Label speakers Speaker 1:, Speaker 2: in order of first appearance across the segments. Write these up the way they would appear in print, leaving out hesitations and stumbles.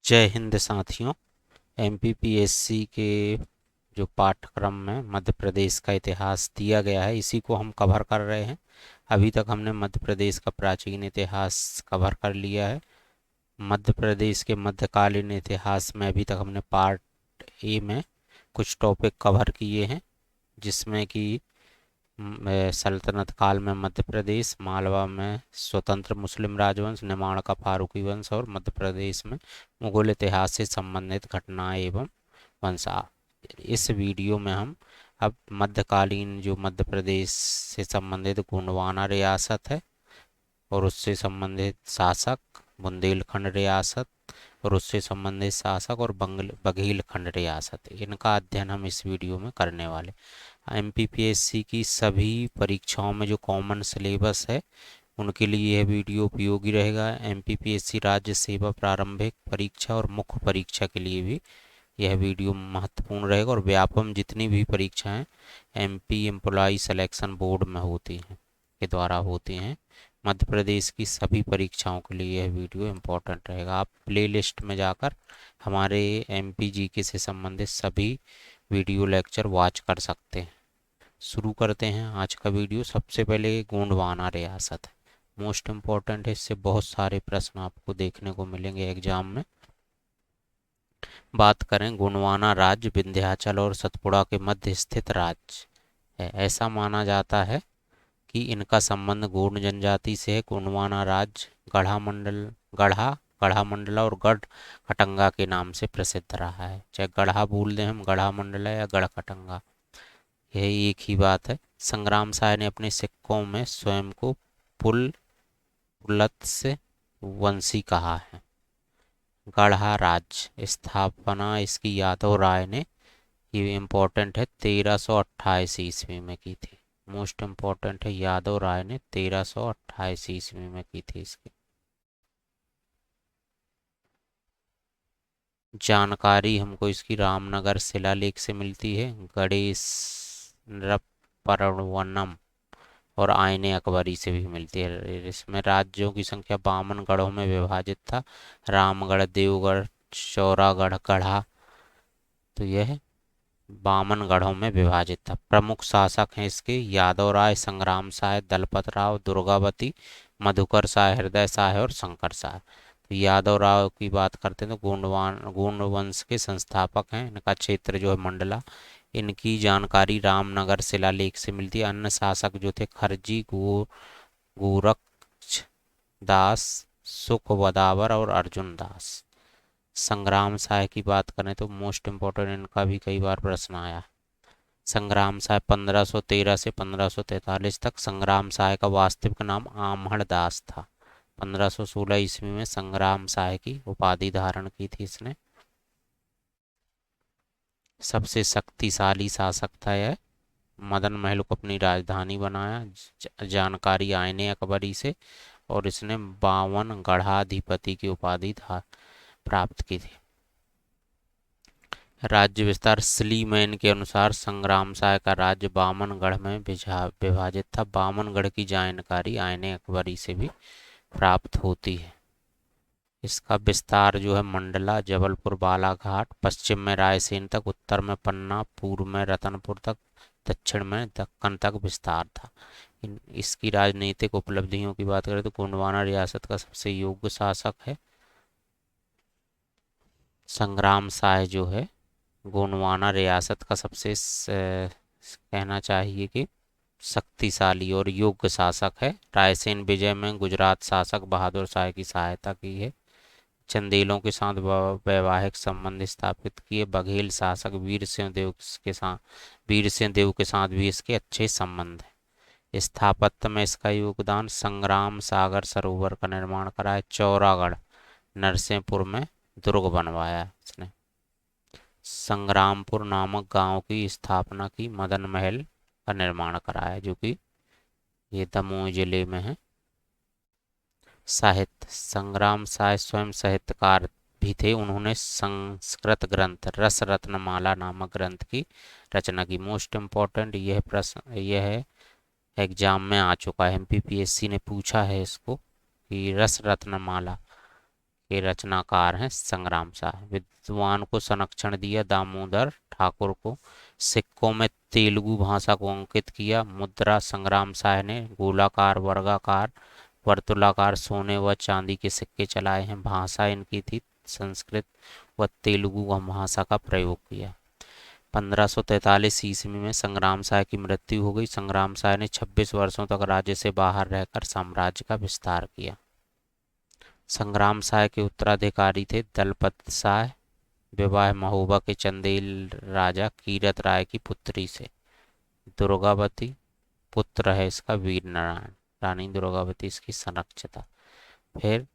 Speaker 1: जय हिंद साथियों। एमपीपीएससी के जो पाठ्यक्रम में मध्य प्रदेश का इतिहास दिया गया है, इसी को हम कवर कर रहे हैं। अभी तक हमने मध्य प्रदेश का प्राचीन इतिहास कवर कर लिया है। मध्य प्रदेश के मध्यकालीन इतिहास में अभी तक हमने पार्ट ए में कुछ टॉपिक कवर किए हैं, जिसमें कि सल्तनत काल में मध्य प्रदेश, मालवा में स्वतंत्र मुस्लिम राजवंश, निमाड़ का फारूकी वंश और मध्य प्रदेश में मुगल इतिहास से संबंधित घटनाएं एवं वंशा। इस वीडियो में हम अब मध्यकालीन जो मध्य प्रदेश से संबंधित गोंडवाना रियासत है और उससे संबंधित शासक, बुंदेलखंड रियासत और उससे संबंधित शासक और बघेलखंड रियासत, इनका अध्ययन हम इस वीडियो में करने वाले। एमपीपीएससी की सभी परीक्षाओं में जो कॉमन सिलेबस है उनके लिए यह वीडियो उपयोगी रहेगा। एमपीपीएससी राज्य सेवा प्रारंभिक परीक्षा और मुख्य परीक्षा के लिए भी यह वीडियो महत्वपूर्ण रहेगा, और व्यापम जितनी भी परीक्षाएं एमपी एम्प्लॉय सिलेक्शन बोर्ड में होती हैं के द्वारा होती हैं, मध्य प्रदेश की सभी परीक्षाओं के लिए यह वीडियो इम्पोर्टेंट रहेगा। आप प्लेलिस्ट में जाकर हमारे एमपी जीके से संबंधित सभी वीडियो लेक्चर वॉच कर सकते हैं। शुरू करते हैं आज का वीडियो। सबसे पहले गोंडवाना रियासत है, मोस्ट इम्पॉर्टेंट है, इससे बहुत सारे प्रश्न आपको देखने को मिलेंगे एग्जाम में। बात करें, गोंडवाना राज्य विंध्याचल और सतपुड़ा के मध्य स्थित राज्य है। ऐसा माना जाता है कि इनका संबंध गोंड जनजाति से है। गोंडवाना राज्य गढ़ा मंडला और गढ़ खटंगा के नाम से प्रसिद्ध रहा है। चाहे गढ़ा बोल दें हम, गढ़ा मंडला या गढ़ खटंगा, यह एक ही बात है। संग्राम साय ने अपने सिक्कों में स्वयं को पुलत्स्य वंशी कहा है। गढ़ा राज्य स्थापना इसकी यादव राय ने, ये इम्पोर्टेंट है, 1328 ईस्वी में की थी। मोस्ट इम्पोर्टेंट है, यादव राय ने 1328 ईस्वी में की थी इसकी। जानकारी हमको इसकी रामनगर शिलालेख से मिलती है। गणेश नृपवर्णम और आयने अकबरी से भी मिलती है। इसमें राज्यों की संख्या 52 गढ़ों में विभाजित था। रामगढ़, देवगढ़, चौरागढ़, गढ़ा, तो यह 52 गढ़ों में विभाजित था। प्रमुख शासक हैं इसके यादव राय, संग्राम साय, दलपत राव, दुर्गावती, मधुकर साय, हृदय साय और शंकर साय। तो यादव राव की बात करते हैं तो गोंड वंश के संस्थापक हैं। इनका क्षेत्र जो है मंडला। इनकी जानकारी रामनगर शिलालेख से मिलती है। अन्य शासक जो थे खरजी, गोरक्ष दास, सुखवदावर और अर्जुन दास। संग्राम साय की बात करें तो मोस्ट इम्पोर्टेंट, इनका भी कई बार प्रश्न आया। संग्राम साय 1513 से 1543 तक। संग्राम साय का वास्तविक नाम आम्हड़ दास था। 1516 ईस्वी में संग्राम साय की उपाधि धारण की थी इसने। सबसे शक्तिशाली शासक था यह। मदन महल को अपनी राजधानी बनाया। जानकारी आयने अकबरी से, और इसने 52 गढ़ाधिपति की उपाधि प्राप्त की थी। राज्य विस्तार स्लीमैन के अनुसार संग्राम साय का राज्य 52 गढ़ में विभाजित था। 52 गढ़ की जानकारी आयने अकबरी से भी प्राप्त होती है। इसका विस्तार जो है मंडला, जबलपुर, बालाघाट, पश्चिम में रायसेन तक, उत्तर में पन्ना, पूर्व में रतनपुर तक, दक्षिण में दक्कन तक विस्तार था। इसकी राजनीतिक उपलब्धियों की बात करें तो गोंडवाना रियासत का सबसे योग्य शासक है संग्राम साय, जो है गोंडवाना रियासत का सबसे कहना चाहिए कि शक्तिशाली और योग्य शासक है। रायसेन विजय में गुजरात शासक बहादुर शाह की सहायता की है। चंदेलों के साथ वैवाहिक संबंध स्थापित किए। बघेल शासक वीर सिंह देव के साथ भी इसके अच्छे संबंध हैं। स्थापत्य में इसका योगदान, संग्राम सागर सरोवर का निर्माण कराया। चौरागढ़ नरसिंहपुर में दुर्ग बनवाया इसने। संग्रामपुर नामक गांव की स्थापना की। मदन महल का निर्माण कराया, जो कि ये दमोह जिले में है। साहित्य, संग्राम साय स्वयं साहित्यकार भी थे। उन्होंने संस्कृत ग्रंथ रस रत्नमाला नामक ग्रंथ की रचना की। मोस्ट इम्पोर्टेंट यह प्रश्न, यह है एग्जाम में आ चुका है, एमपीपीएससी ने पूछा है इसको कि रस रत्नमाला के रचनाकार हैं संग्राम शाह। विद्वान को संरक्षण दिया दामोदर ठाकुर को। सिक्कों में तेलुगु भाषा को अंकित किया। मुद्रा संग्राम शाह ने गोलाकार, वर्गाकार, वर्तुलाकार सोने व चांदी के सिक्के चलाए हैं। भाषा इनकी थी संस्कृत व तेलुगु भाषा का प्रयोग किया। 1543 ईस्वी में संग्राम शाह की मृत्यु हो गई। संग्राम शाह ने 26 वर्षों तक राज्य से बाहर रहकर साम्राज्य का विस्तार किया। संग्राम शाह के उत्तराधिकारी थे दलपत शाह। विवाह महोबा के चंदेल राजा कीरत राय की पुत्री से। दुर्गावती पुत्र है इसका वीर नारायण। रानी दुर्गावती इसकी संरक्षिता। फिर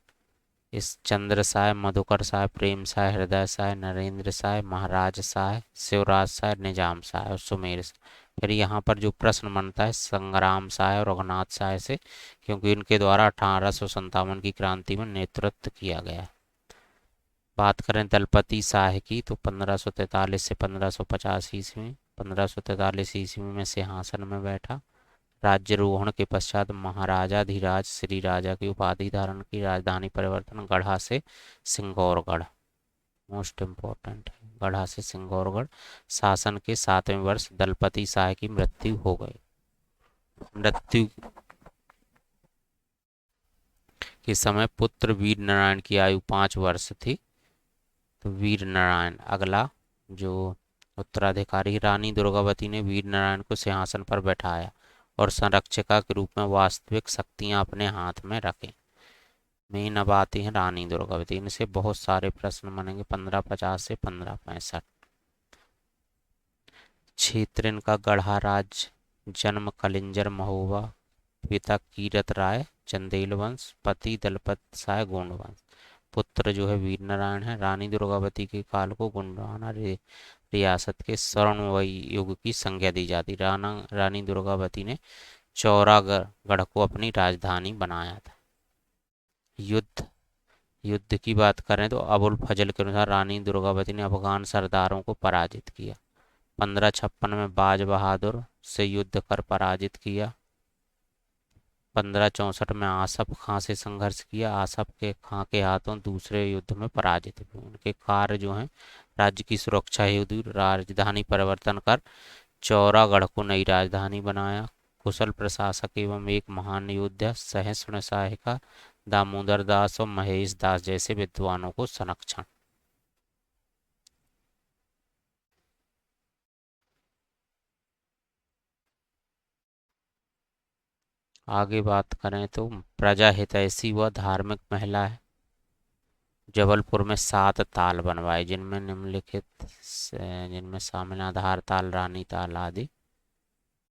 Speaker 1: इस चंद्र शाह, मधुकर शाह, प्रेम शाह, हृदय शाह, नरेंद्र शाह, महाराज शाह, शिवराज शाह, निजाम शाह और सुमेर शाह। फिर यहाँ पर जो प्रश्न बनता है संग्राम शाह और रघुनाथ शाह से, क्योंकि इनके द्वारा 1857 की क्रांति में नेतृत्व किया गया। बात करें दलपति शाह की तो 1543 से 1550 ईस्वी। 1543 ईस्वी में सिंहासन में बैठा। राज्यरोहण के पश्चात महाराजाधिराज श्री राजा की उपाधि धारण की। राजधानी परिवर्तन गढ़ा से सिंगौरगढ़, मोस्ट इम्पोर्टेंट है, गढ़ा से सिंगौरगढ़। शासन के 7वें वर्ष दलपति शाह की मृत्यु हो गई। मृत्यु के समय पुत्र वीर नारायण की आयु 5 वर्ष थी। तो वीर नारायण अगला जो उत्तराधिकारी। रानी दुर्गावती ने वीर नारायण को सिंहासन पर बैठाया और संरक्षिका के रूप में वास्तविक शक्तियां अपने हाथ में रखें। मेन अब आती हैं रानी दुर्गावती। इनसे बहुत सारे प्रश्न बनेंगे 1550 से 1565। क्षेत्र इनका गढ़ा राज। जन्म कलिंजर महोबा। पिता कीरत राय चंदेल वंश। पति दलपत शाह गोंड वंश। पुत्र जो है वीर नारायण है। रानी दुर्गावती के काल को गोंडवाना रियासत के स्वर्णमय युग की संज्ञा दी जाती। रानी दुर्गावती ने चौरागढ़ को अपनी राजधानी बनाया था। युद्ध की बात करें तो अबुल फजल के अनुसार रानी दुर्गावती ने अफगान सरदारों को पराजित किया। 1556 में बाज बहादुर से युद्ध कर पराजित किया। 1564 में आसफ खां से संघर्ष किया। आसफ के खां के हाथों दूसरे युद्ध में पराजित हुए। उनके कार्य जो हैं राज्य की सुरक्षा हेतु राजधानी परिवर्तन कर चौरागढ़ को नई राजधानी बनाया। कुशल प्रशासक एवं एक महान योद्धा। सहिष्णु सहायिका दामोदर दास और महेश दास जैसे विद्वानों को संरक्षण। आगे बात करें तो प्रजा हितैषी व धार्मिक महिला है। जबलपुर में 7 ताल बनवाए जिनमें निम्नलिखित जिनमें शामिल आधार ताल, रानी ताल आदि।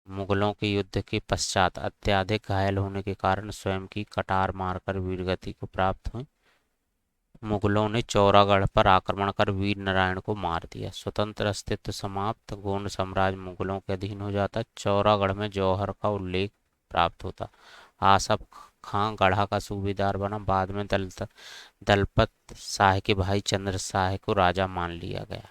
Speaker 1: मुगलों के युद्ध के पश्चात अत्यधिक घायल होने के कारण स्वयं की कटार मारकर वीरगति को प्राप्त हुई। मुगलों ने चौरागढ़ पर आक्रमण कर वीर नारायण को मार दिया। स्वतंत्र अस्तित्व समाप्त। गोंड साम्राज्य मुगलों के अधीन हो जाता। चौरागढ़ में जौहर का उल्लेख प्राप्त होता। आसफ खां गढ़ा का सूबेदार बना। बाद में दलपत शाह के भाई चंद्र शाह को राजा मान लिया गया।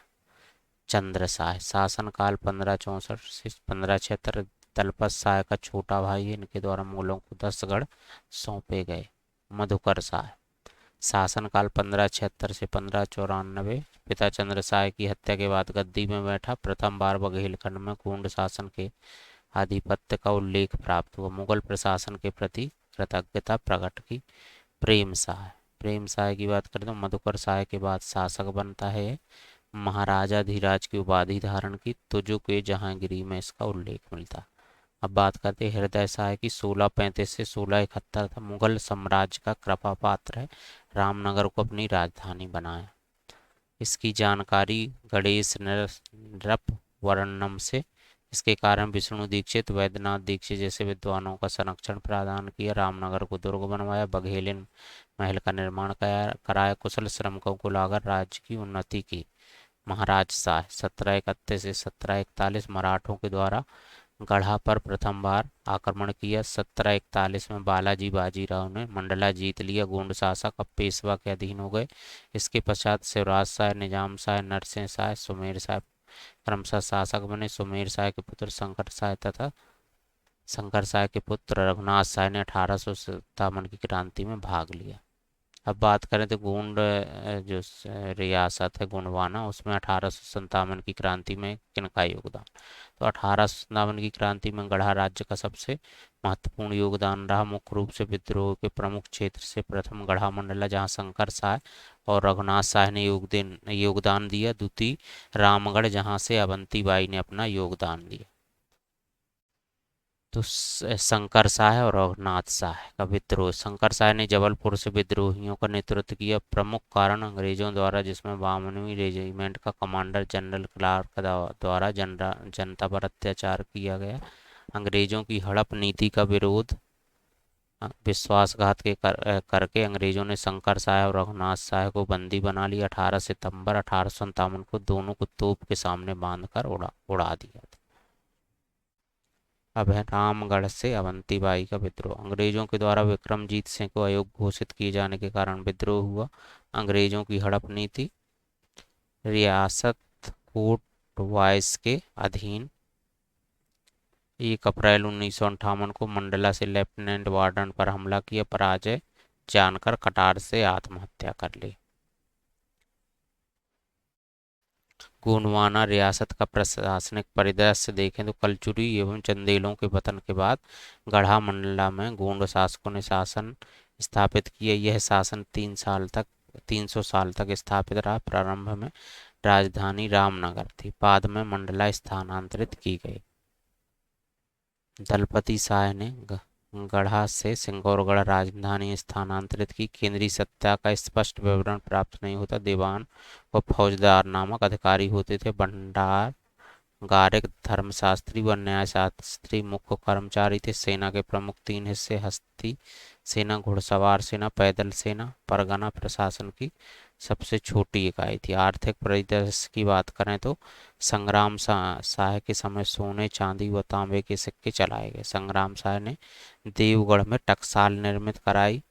Speaker 1: चंद्र शाह शासनकाल 1564 से 1576। दलपत शाह का छोटा भाई है। इनके द्वारा मुगलों को 10 गढ़ सौंपे गए। मधुकर शाह शासनकाल 1576 से 1594। पिता चंद्र शाह की हत्या के बाद गद्दी में बैठा। प्रथम बार बघेलखंड में गोंड शासन के आधिपत्य का उल्लेख प्राप्त हुआ। मुगल प्रशासन के प्रति कृतज्ञता प्रकट की। प्रेम शाह की बात करें तो मधुकर शाह के बाद शासक बनता है। महाराजा धीराज की उपाधि धारण की। तुजो के जहांगीरी में इसका उल्लेख मिलता। अब बात करते हैं हृदय शाह की। 1635 से 1671 था। मुगल साम्राज्य का कृपा पात्र है। रामनगर को अपनी राजधानी बनाया। इसकी जानकारी गणेश नृप वर्णम से। इसके कारण विष्णु दीक्षित, वैद्यनाथ दीक्षित जैसे विद्वानों का संरक्षण प्रदान किया। रामनगर को दुर्ग बनवाया। बघेलिन महल का निर्माण कराया। कुशल श्रमिकों को लाकर राज्य की उन्नति की। महाराज शाह 1731 से 1741 मराठों के द्वारा गढ़ा पर प्रथम बार आक्रमण किया। 1741 में बालाजी बाजीराव ने मंडला जीत लिया। गोंड शासक अब पेशवा के अधीन हो गए। इसके पश्चात शिवराज शाह, निजाम शाह, नरसिंह शाह, सुमेर शाह क्रमशः शासक बने। सुमेर शाह के पुत्र शंकर शाह तथा शंकर शाह के पुत्र रघुनाथ शाह ने 1857 की क्रांति में भाग लिया। अब बात करें तो गोंड रियासत है गोंडवाना, उसमें 1857 की क्रांति में किनका योगदान? तो 1857 की क्रांति में गढ़ा राज्य का सबसे महत्वपूर्ण योगदान रहा। मुख्य रूप से विद्रोह के प्रमुख क्षेत्र से प्रथम गढ़ा मंडला, जहां शंकर शाह और रघुनाथ शाह ने योगदान दिया। द्वितीय रामगढ़, जहां से अवंतीबाई ने अपना योगदान दिया। तो शंकर शाह और रघुनाथ शाह का विद्रोह, शंकर शाह ने जबलपुर से विद्रोहियों का नेतृत्व किया। प्रमुख कारण अंग्रेजों द्वारा, जिसमें 52वीं रेजिमेंट का कमांडर जनरल क्लार्क द्वारा जनता पर अत्याचार किया गया। अंग्रेजों की हड़प नीति का विरोध, विश्वासघात करके अंग्रेजों ने शंकर शाह और रघुनाथ शाह को बंदी बना लिया। 18 सितंबर 1857 को दोनों को तोप के सामने बांधकर उड़ा दिया था। अब है रामगढ़ से अवंतीबाई का विद्रोह। अंग्रेजों के द्वारा विक्रमजीत सिंह को अयोग्य घोषित किए जाने के कारण विद्रोह हुआ। अंग्रेजों की हड़प नीति, रियासत कोट वाइस के अधीन। 1 अप्रैल 1958 को मंडला से लेफ्टिनेंट वार्डन पर हमला किया, पराजय जानकर कटार से आत्महत्या कर ली। गोंडवाना रियासत का प्रशासनिक परिदृश्य देखें तो कलचुरी एवं चंदेलों के पतन के बाद गढ़ा मंडला में गोंड शासकों ने शासन स्थापित किया। यह शासन 300 साल तक स्थापित रहा। प्रारंभ में राजधानी रामनगर थी, बाद में मंडला स्थानांतरित की गई। दलपति शाह ने गढ़ा से सिंगौरगढ़ राजधानी स्थानांतरित की। केंद्रीय सत्ता का स्पष्ट विवरण प्राप्त नहीं होता। दीवान व फौजदार नामक अधिकारी होते थे। भंडार गारिक, धर्मशास्त्री व न्यायशास्त्री मुख्य कर्मचारी थे। सेना के प्रमुख 3 हिस्से, हस्ती सेना, घुड़सवार सेना, पैदल सेना। परगना प्रशासन की सबसे छोटी इकाई थी। आर्थिक परिदृश्य की बात करें तो संग्राम शाह के समय सोने, चांदी व तांबे के सिक्के चलाए गए। संग्राम शाह ने देवगढ़ में टकसाल निर्मित कराई।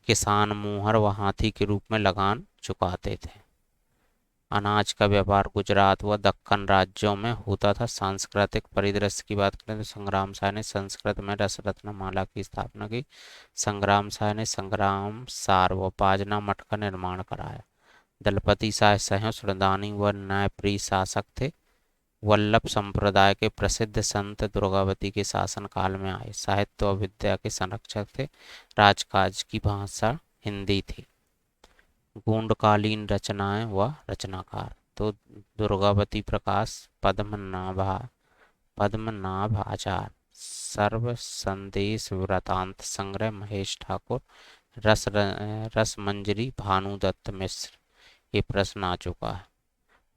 Speaker 1: किसान मोहर व हाथी के रूप में लगान चुकाते थे। अनाज का व्यापार गुजरात व दक्कन राज्यों में होता था। सांस्कृतिक परिदृश्य की बात करें तो संग्राम शाह ने संस्कृत में रसरत्नमाला की स्थापना की। संग्राम शाह ने संग्राम सार व पाजना मठ का निर्माण कराया। दलपति शाह सहिष्णु, दानी व न्यायप्रिय शासक थे। वल्लभ संप्रदाय के प्रसिद्ध संत दुर्गावती के शासन काल में आए। साहित्य व विद्या के संरक्षक थे। राजकाज की भाषा हिंदी थी। गोंडकालीन रचनाएं व रचनाकार तो दुर्गावती प्रकाश, पद्मनाभ आचार्य, सर्व संदेश वृतांत संग्रह महेश ठाकुर, रसमंजरी भानुदत्त मिश्र। ये प्रश्न आ चुका है।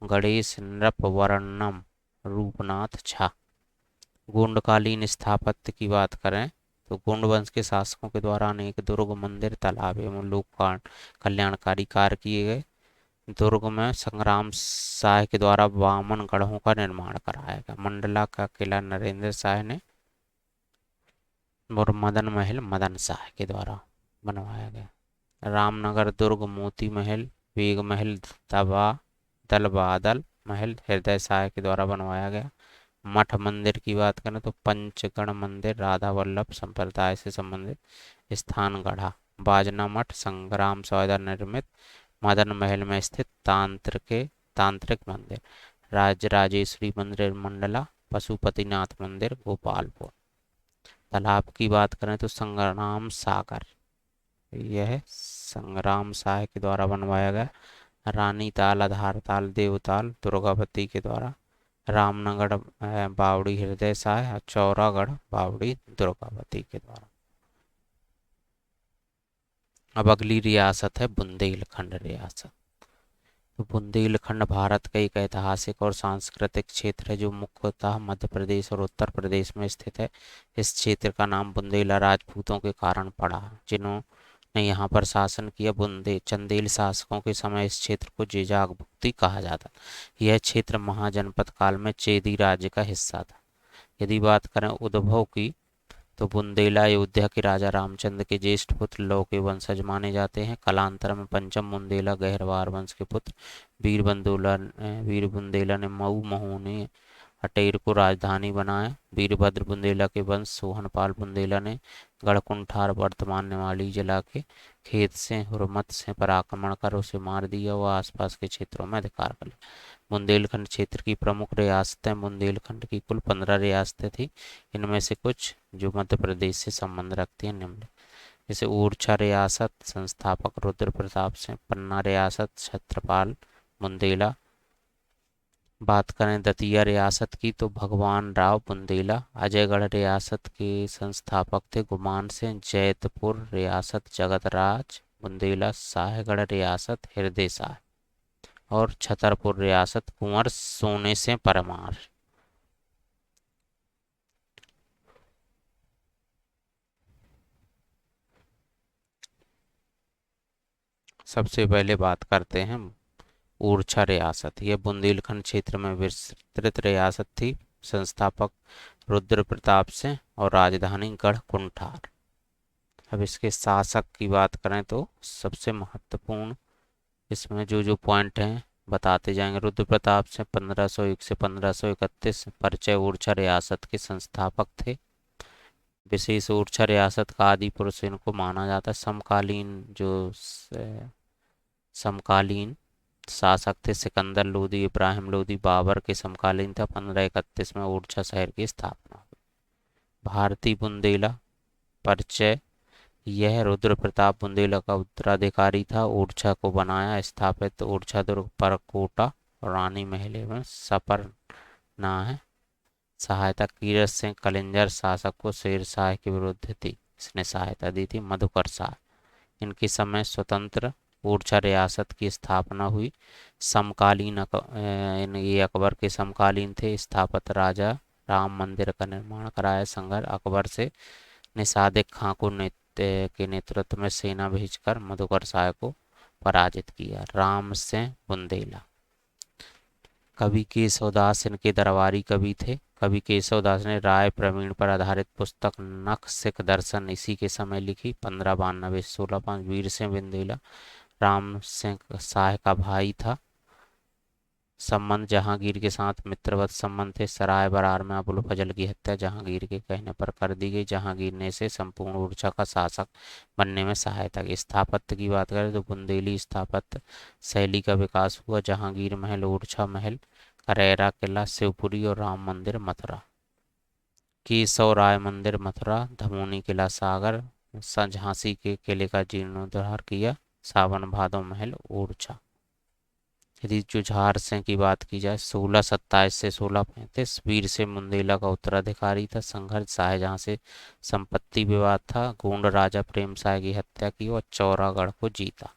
Speaker 1: गणेश नृपवर्णम रूपनाथ झा। गोंडकालीन स्थापत्य की बात करें तो गोंड वंश के शासकों के द्वारा अनेक दुर्ग, मंदिर, तालाब एवं लोक कल्याणकारी कार्य किए गए। दुर्ग में संग्राम शाह के द्वारा 52 गढ़ों का निर्माण कराया गया। मंडला का किला नरेंद्र शाह ने और मदन महल मदन शाह के द्वारा बनवाया गया। रामनगर दुर्ग, मोती महल, बेग महल, दलबादल महल हृदय शाह के द्वारा बनवाया गया। मठ मंदिर की बात करें तो पंचगण मंदिर, राधा वल्लभ संप्रदाय से संबंधित स्थान गढ़ा। बाजना मठ संग्राम सौदा निर्मित। मदन महल में स्थित तांत्रिक मंदिर। राजराजेश्वरी मंदिर मंडला। पशुपतिनाथ मंदिर गोपालपुर। तालाब की बात करें तो संग्राम सागर, यह संग्राम शाह के द्वारा बनवाया गया। रानी ताल, आधार ताल, देवताल दुर्गावती के द्वारा। रामनगर बावड़ी हृदय शाह, चौरागढ़ बावड़ी दुर्गावती के द्वारा। अब अगली रियासत है बुंदेलखंड रियासत। तो बुंदेलखंड भारत का एक ऐतिहासिक और सांस्कृतिक क्षेत्र है जो मुख्यतः मध्य प्रदेश और उत्तर प्रदेश में स्थित है। इस क्षेत्र का नाम बुंदेला राजपूतों के कारण पड़ा, जिन्होंने यहाँ पर शासन किया। चंदेल शासकों के समय इस क्षेत्र को जेजाग भुक्ती कहा जाता। यह क्षेत्र महाजनपद काल में चेदी राज्य का हिस्सा था। यदि बात करें उद्भव की तो बुंदेला अयोध्या के राजा रामचंद्र के ज्येष्ठ पुत्र लौ के वंशज माने जाते हैं। कालांतर में पंचम बुंदेला गहरवार वंश के पुत्र वीर बुंदेला ने मऊ महोने अटेर को राजधानी बनाया। वीरभद्र बुंदेला के वंश सोहनपाल बुंदेला ने गढ़कुंठार वर्तमान निवाड़ी जिला के खेत से हुरमत से पर आक्रमण कर उसे मार दिया व आसपास के क्षेत्रों में अधिकार कर लिया। बुंदेलखंड क्षेत्र की प्रमुख रियासतें बुंदेलखंड की कुल 15 रियासतें थी। इनमें से कुछ जो मध्य प्रदेश से संबंध रखती हैं निम्न, जैसे ओरछा रियासत संस्थापक रुद्र प्रताप सिंह, पन्ना रियासत छत्रपाल बुंदेला। बात करें दतिया रियासत की तो भगवान राव बुंदेला। अजयगढ़ रियासत के संस्थापक थे गुमान सिंह। जैतपुर रियासत जगतराज बुंदेला। साहेगढ़ रियासत हृदय शाह और छतरपुर रियासत कुंवर सोने से परमार। सबसे पहले बात करते हैं ओरछा रियासत। यह बुंदेलखंड क्षेत्र में विस्तृत रियासत थी। संस्थापक रुद्र प्रताप सिंह और राजधानी गढ़कुंठार। अब इसके शासक की बात करें तो सबसे महत्वपूर्ण इसमें जो जो पॉइंट हैं बताते जाएंगे। रुद्र प्रताप सिंह 1501 से 1531 परिचय ओरछा रियासत के संस्थापक थे। विशेष ओरछा रियासत का आदि पुरुष इनको माना जाता है। समकालीन शासक थे सिकंदर लोदी, इब्राहिम लोदी बाबर के समकालीन था। 1531 में ओरछा शहर की स्थापना हुई। भारती बुंदेला परिचय, यह रुद्र प्रताप बुंदेला का उत्तराधिकारी था। ओरछा को बनाया स्थापित ओरछा दुर्ग परकोटा और रानी महल में सपर ना है। सहायता कीरत सिंह कलिंजर शासक को शेर शाह के विरुद्ध थी, इसने सहायता दी थी। मधुकर शाह, इनके समय स्वतंत्र ओरछा रियासत की स्थापना हुई। समकालीन ये अकबर के समकालीन थे। स्थापत राजा राम मंदिर का निर्माण कराया। संघर्ष अकबर से निसादिक खां को के नेतृत्व में सेना भेजकर मधुकर शाह को पराजित किया। राम सिंह बुंदेला, कवि केशवदास इनके दरबारी कवि थे। कवि केशवदास ने राय प्रवीण पर आधारित पुस्तक नख सिख दर्शन इसी के समय लिखी। 1592 1605। वीर सिंह बुंदेला राम सिंह शाह का भाई था। संबंध जहांगीर के साथ मित्रवत संबंध थे। सराय बरार में अबुल फजल की हत्या जहांगीर के कहने पर कर दी गई। जहांगीर ने इसे संपूर्ण ओरछा का शासक बनने में सहायता की। स्थापत्य की बात करें तो बुंदेली स्थापत्य शैली का विकास हुआ। जहांगीर महल, ओरछा महल, करेरा किला, शिवपुरी और राम मंदिर मथुरा, केशव राय मंदिर मथुरा, धमोनी किला सागर, झांसी के किले का जीर्णोद्धार किया। सावन भादो महल ओरछा। यदि जुझार सिंह की बात की जाए 1627 से 1635 वीर सिंह बुंदेला का उत्तराधिकारी था। संघर्ष शाहजहां से संपत्ति विवाद था। गोंड राजा प्रेम शाह की हत्या की और चौरागढ़ को जीता।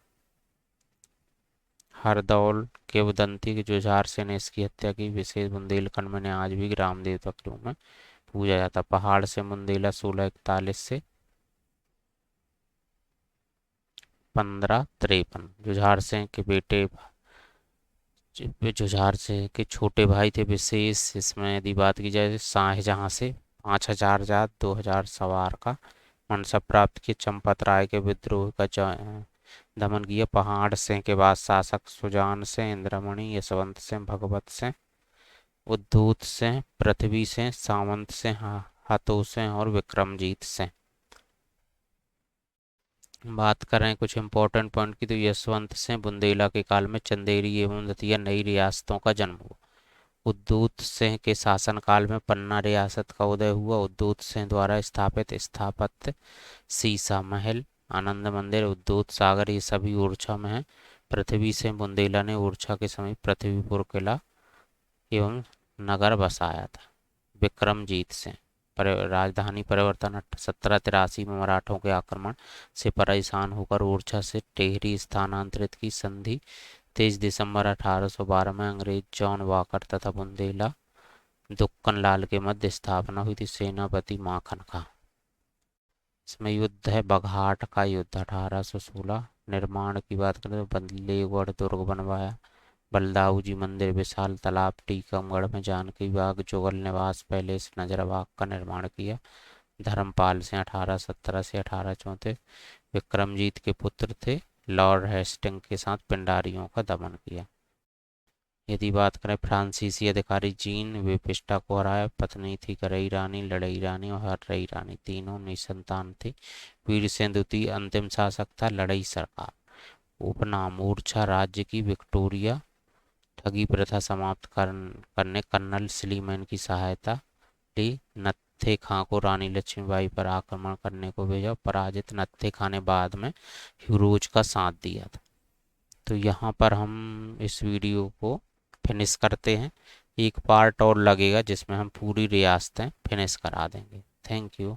Speaker 1: हरदौल के उदंती के जुझार सिंह ने इसकी हत्या की। विशेष बुंदेलखंड में आज भी ग्राम देवता के रूप में पूजा जाता। पहाड़ से बुंदेला 1641 से 1553। जुझार सिंह के बेटे जुझार सिंह के छोटे भाई थे विशेष। इसमें यदि बात की जाए शाहजहां से 5000 जात 2000 सवार का मनसब प्राप्त किया। चंपत राय के विद्रोह का दमन किया। पहाड़ सिंह के बाद शासक सुजान सिंह, इंद्रमणि, यशवंत सिंह, भगवत सिंह, उद्धूत सिंह, पृथ्वी सिंह, सावंत सिंह, हाथो सिंह और विक्रमजीत सिंह। बात करें कुछ इंपॉर्टेंट पॉइंट की तो यशवंत सिंह बुंदेला के काल में चंदेरी एवं दतिया नई रियासतों का जन्म हुआ। उद्धूत सिंह के शासनकाल में पन्ना रियासत का उदय हुआ। उद्धूत सिंह द्वारा स्थापित स्थापत्य सीसा महल, आनंद मंदिर, उद्धूत सागर ये सभी ओरछा में हैं। पृथ्वी सिंह बुंदेला ने ओरछा के समीप पृथ्वीपुर किला एवं नगर बसाया था। विक्रमजीत सिंह राजधानी परिवर्तन 1783 में मराठों के आक्रमण से परेशान होकर ओरछा से टेहरी स्थानांतरित की। संधि 23 दिसंबर 1812 में अंग्रेज जॉन वॉकर तथा बुंदेला दुक्कन लाल के मध्य स्थापना हुई थी। सेनापति माखन खां। इसमें युद्ध है बघाट का युद्ध 1816। निर्माण की बात करें तो बल्लेगढ़ दुर्ग बनवाया। बलदाऊ जी मंदिर, विशाल तालाब, टीकमगढ़ में जानकी बाग, जुगल निवास पैलेस, नजरबाग का निर्माण किया। धर्मपाल सिंह 1817 से 1834 विक्रमजीत के पुत्र थे। लॉर्ड हेस्टिंग के साथ पिंडारियों का दमन किया। यदि बात करें फ्रांसीसी अधिकारी जीन वेपिस्टा को हराया। पत्नी थी करई रानी, लड़ई रानी और हर्रई रानी, तीनों निसंतान थे। वीर सेंधुती अंतिम शासक था। लड़ई सरकार। उपनाम मूर्छा राज्य की विक्टोरिया। ठगी प्रथा समाप्त करने कर्नल स्लीमैन की सहायता ली। नत्थे खां को रानी लक्ष्मीबाई पर आक्रमण करने को भेजा। पराजित नत्थे खां ने बाद में यूरोज का साथ दिया था। तो यहाँ पर हम इस वीडियो को फिनिश करते हैं। एक पार्ट और लगेगा जिसमें हम पूरी रियासतें फिनिश करा देंगे। Thank you.